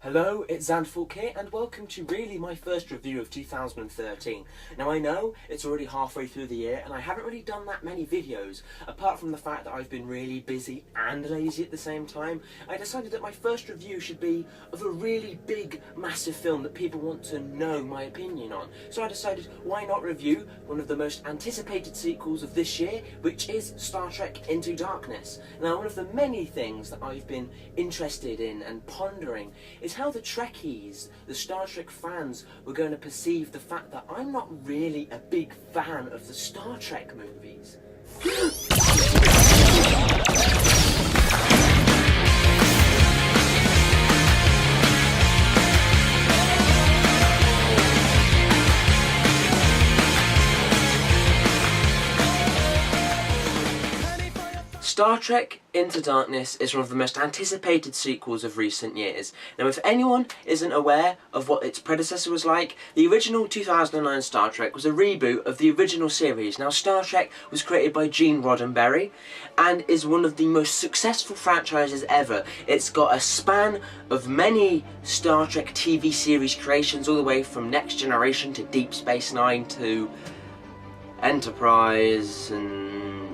Hello, it's Xandfalk here, and welcome to really my first review of 2013. Now I know it's already halfway through the year, and I haven't really done that many videos, apart from the fact that I've been really busy and lazy at the same time. I decided that my first review should be of a really big, massive film that people want to know my opinion on. So I decided, why not review one of the most anticipated sequels of this year, which is Star Trek Into Darkness. Now, one of the many things that I've been interested in and pondering is how the Trekkies, the Star Trek fans, were going to perceive the fact that I'm not really a big fan of the Star Trek movies. Star Trek Into Darkness is one of the most anticipated sequels of recent years. Now, if anyone isn't aware of what its predecessor was like, the original 2009 Star Trek was a reboot of the original series. Now, Star Trek was created by Gene Roddenberry and is one of the most successful franchises ever. It's got a span of many Star Trek TV series creations, all the way from Next Generation to Deep Space Nine to Enterprise, and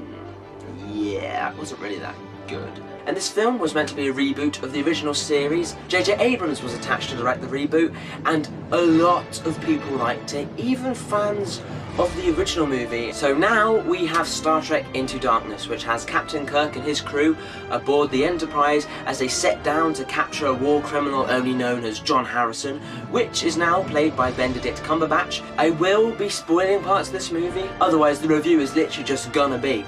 yeah, it wasn't really that good. And this film was meant to be a reboot of the original series. J.J. Abrams was attached to direct the reboot, and a lot of people liked it, even fans of the original movie. So now we have Star Trek Into Darkness, which has Captain Kirk and his crew aboard the Enterprise as they set down to capture a war criminal only known as John Harrison, which is now played by Benedict Cumberbatch. I will be spoiling parts of this movie, otherwise the review is literally just gonna be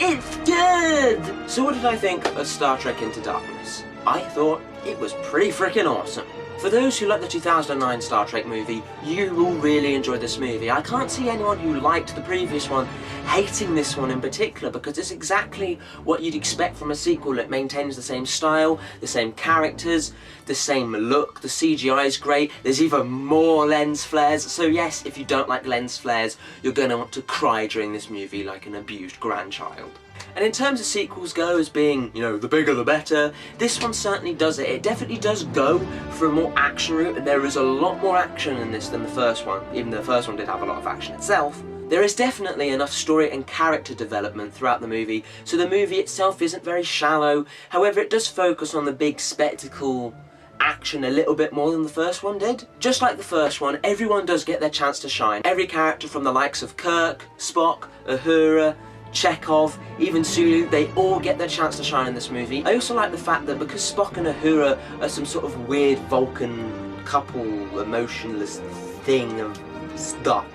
it's good! So what did I think of Star Trek Into Darkness? I thought it was pretty freaking awesome. For those who like the 2009 Star Trek movie, you will really enjoy this movie. I can't see anyone who liked the previous one hating this one in particular, because it's exactly what you'd expect from a sequel. It maintains the same style, the same characters, the same look, the CGI is great, there's even more lens flares. So yes, if you don't like lens flares, you're going to want to cry during this movie like an abused grandchild. And in terms of sequels go as being, you know, the bigger the better, this one certainly does it. It definitely does go for a more action route, and there is a lot more action in this than the first one, even though the first one did have a lot of action itself. There is definitely enough story and character development throughout the movie, so the movie itself isn't very shallow. However, it does focus on the big spectacle action a little bit more than the first one did. Just like the first one, everyone does get their chance to shine. Every character from the likes of Kirk, Spock, Uhura, Chekhov, even Sulu, they all get their chance to shine in this movie. I also like the fact that because Spock and Uhura are some sort of weird Vulcan couple, emotionless thing of stuff.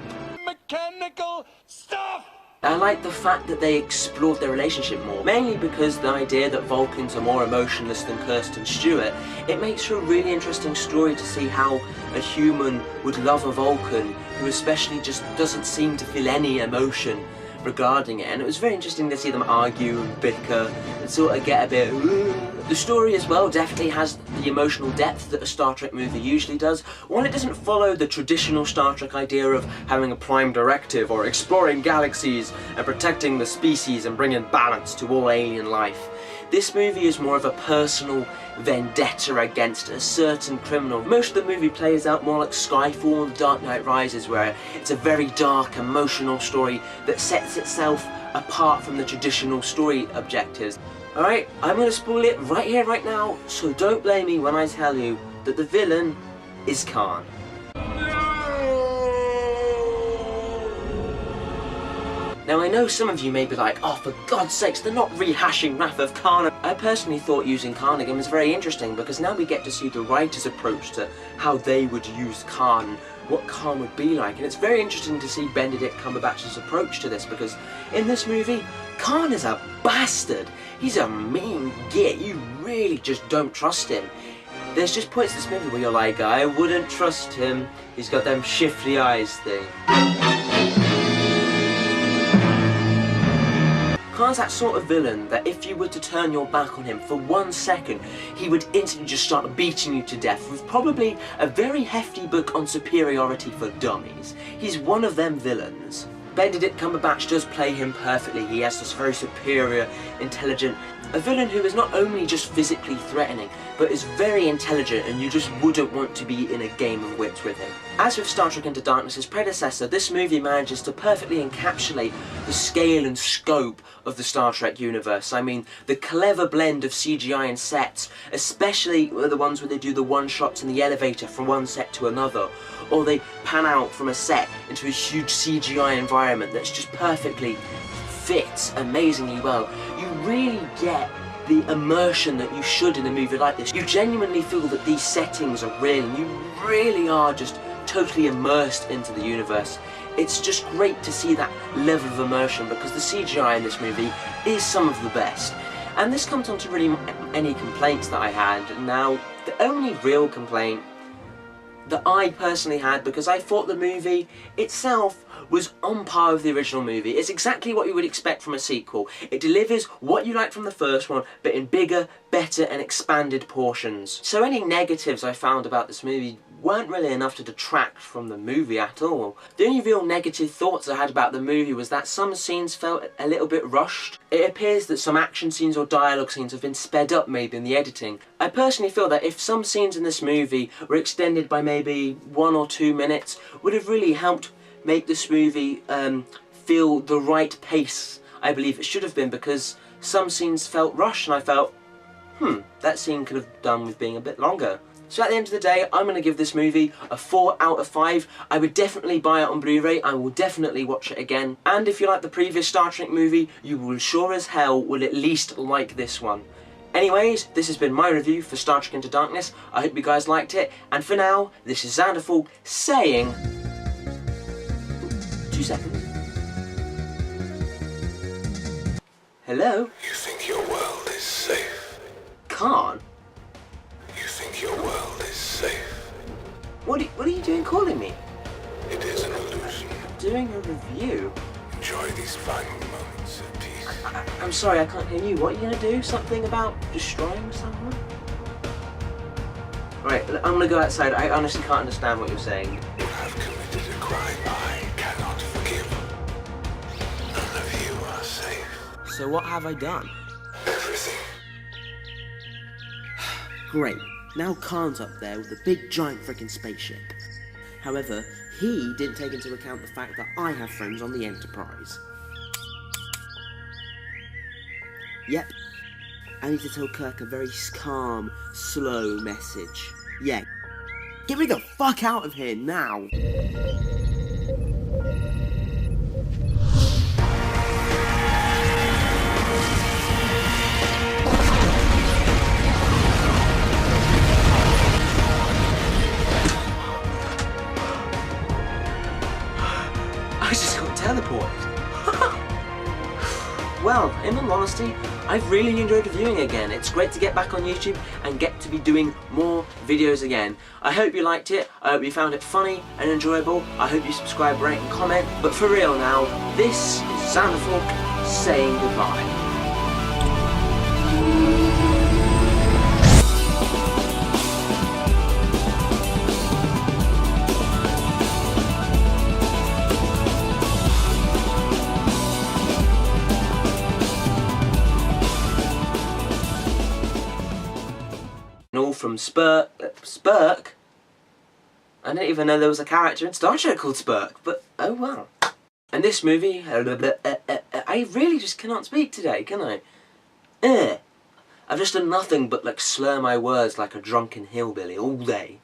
Mechanical stuff! I like the fact that they explored their relationship more, mainly because the idea that Vulcans are more emotionless than Kirsten Stewart. It makes for a really interesting story to see how a human would love a Vulcan who especially just doesn't seem to feel any emotion regarding it, and it was very interesting to see them argue and bicker and sort of get a bit The story as well definitely has the emotional depth that a Star Trek movie usually does. While it doesn't follow the traditional Star Trek idea of having a prime directive or exploring galaxies and protecting the species and bringing balance to all alien life, this movie is more of a personal vendetta against a certain criminal. Most of the movie plays out more like Skyfall and The Dark Knight Rises, where it's a very dark, emotional story that sets itself apart from the traditional story objectives. Alright, I'm going to spoil it right here, right now, so don't blame me when I tell you that the villain is Khan. Now, I know some of you may be like, oh, for God's sakes, they're not rehashing Wrath of Khan. I personally thought using Khan again was very interesting, because now we get to see the writer's approach to how they would use Khan, what Khan would be like. And it's very interesting to see Benedict Cumberbatch's approach to this, because in this movie, Khan is a bastard. He's a mean git. You really just don't trust him. There's just points in this movie where you're like, I wouldn't trust him. He's got them shifty eyes thing. Khan's that sort of villain that if you were to turn your back on him for 1 second, he would instantly just start beating you to death with probably a very hefty book on superiority for dummies. He's one of them villains. Benedict Cumberbatch does play him perfectly. He has this very superior, intelligent, a villain who is not only just physically threatening, but is very intelligent, and you just wouldn't want to be in a game of wits with him. As with Star Trek Into Darkness's predecessor, this movie manages to perfectly encapsulate the scale and scope of the Star Trek universe. I mean, the clever blend of CGI and sets, especially the ones where they do the one-shots in the elevator from one set to another, or they pan out from a set into a huge CGI environment that's just perfectly fits amazingly well. You really get the immersion that you should in a movie like this. You genuinely feel that these settings are real, and you really are just totally immersed into the universe. It's just great to see that level of immersion, because the CGI in this movie is some of the best. And this comes on to really any complaints that I had. Now, the only real complaint that I personally had, because I thought the movie itself was on par with the original movie. It's exactly what you would expect from a sequel. It delivers what you liked from the first one, but in bigger, better and expanded portions. So any negatives I found about this movie weren't really enough to detract from the movie at all. The only real negative thoughts I had about the movie was that some scenes felt a little bit rushed. It appears that some action scenes or dialogue scenes have been sped up maybe in the editing. I personally feel that if some scenes in this movie were extended by maybe 1 or 2 minutes, would have really helped make this movie feel the right pace I believe it should have been, because some scenes felt rushed and I felt, that scene could have done with being a bit longer. So at the end of the day, I'm going to give this movie a 4 out of 5. I would definitely buy it on Blu-ray. I will definitely watch it again. And if you like the previous Star Trek movie, you will sure as hell will at least like this one. Anyways, this has been my review for Star Trek Into Darkness. I hope you guys liked it. And for now, this is Xanderfall saying... 2 seconds. Hello? You think your world is safe? Khan? You think your world is safe? What are you doing calling me? It is an illusion. Doing a review? Enjoy these final moments of peace. I'm sorry, I can't hear you. What are you going to do? Something about destroying someone? Right, I'm going to go outside. I honestly can't understand what you're saying. You have committed a crime I cannot forgive. None of you are safe. So what have I done? Everything. Great. Now Khan's up there with a big giant freaking spaceship. However, he didn't take into account the fact that I have friends on the Enterprise. Yep. I need to tell Kirk a very calm, slow message. Yeah. Get me the fuck out of here now! I just got teleported. Well, in all honesty, I've really enjoyed reviewing again. It's great to get back on YouTube and get to be doing more videos again. I hope you liked it. I hope you found it funny and enjoyable. I hope you subscribe, rate and comment. But for real now, this is Xanderfall saying goodbye. All from Spurk? I didn't even know there was a character in Star Trek called Spurk, but oh well. And this movie, I really just cannot speak today, can I? I've just done nothing but like slur my words like a drunken hillbilly all day.